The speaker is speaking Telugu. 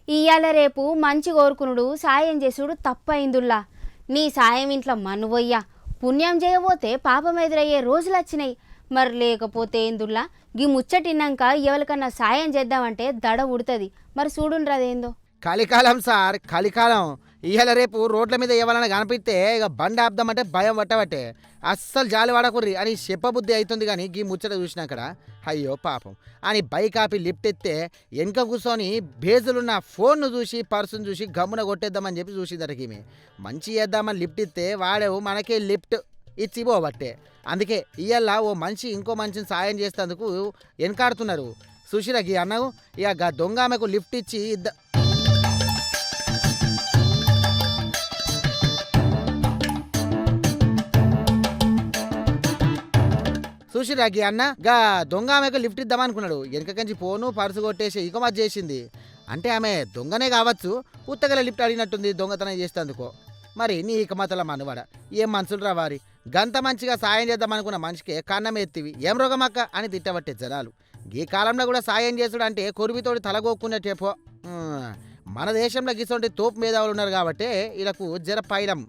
ఇయ్యాల రేపు మంచి కోరుకునుడు సాయం చేసుడు తప్పైందుల్లా. నీ సాయం ఇంట్లో మనువయ్యా పుణ్యం చేయబోతే పాపం ఎదురయ్యే రోజులు వచ్చినాయి. మరి లేకపోతే ఏందుల్లా గీ ముచ్చటిన్నాక ఎవరికన్నా సాయం చేద్దామంటే దడ ఉడుతుంది. మరి చూడుండ్రదేందో. కలికాలం సార్, కలికాలం. ఇవాళ రేపు రోడ్ల మీద ఎవరైనా కనిపిస్తే ఇక బండి ఆపుదామంటే భయం పట్టబట్టే. అస్సలు జాలి వాడకుర్రి అని చెప్పబుద్ధి అవుతుంది. కానీ గీ ముచ్చట చూసినాకడ అయ్యో పాపం అని బైక్ ఆపి లిఫ్ట్ ఎత్తే వెనక కూర్చొని బేజులున్న ఫోన్ను చూసి పర్సును చూసి గమ్మున కొట్టేద్దామని చెప్పి చూసిందట. ఈమె మంచి చేద్దామని లిఫ్ట్ ఇస్తే వాడేవు మనకే లిఫ్ట్ ఇచ్చి పోబట్టే. అందుకే ఇవాళ ఓ మనిషి ఇంకో మనిషిని సాయం చేసేందుకు వెనకాడుతున్నారు. సుశీలకి అన్నవు ఇక దొంగ ఆమెకు లిఫ్ట్ ఇచ్చి చూసిరాకి అన్న గా దొంగ ఆమెకు లిఫ్ట్ ఇద్దామనుకున్నాడు. వెనకంచి ఫోను పర్సు కొట్టేసి ఇకమతి చేసింది. అంటే ఆమె దొంగనే కావచ్చు, ఉత్తగల లిఫ్ట్ అడిగినట్టుంది దొంగతనం చేసేందుకో. మరి నీ ఇకమతల మనవాడ ఏం మనుషులు రా వారి. గంత మంచిగా సాయం చేద్దామనుకున్న మనిషికే కన్నం ఎత్తివి ఏం రోగమక్క అని తిట్టబట్టే జనాలు. ఈ కాలంలో కూడా సాయం చేసుడు అంటే కొరివితోటి తలగొక్కున్నట్టేపో. మన దేశంలో గిసొంటి తోపు మేధావులు ఉన్నారు కాబట్టి వీళ్ళకు జర పైలం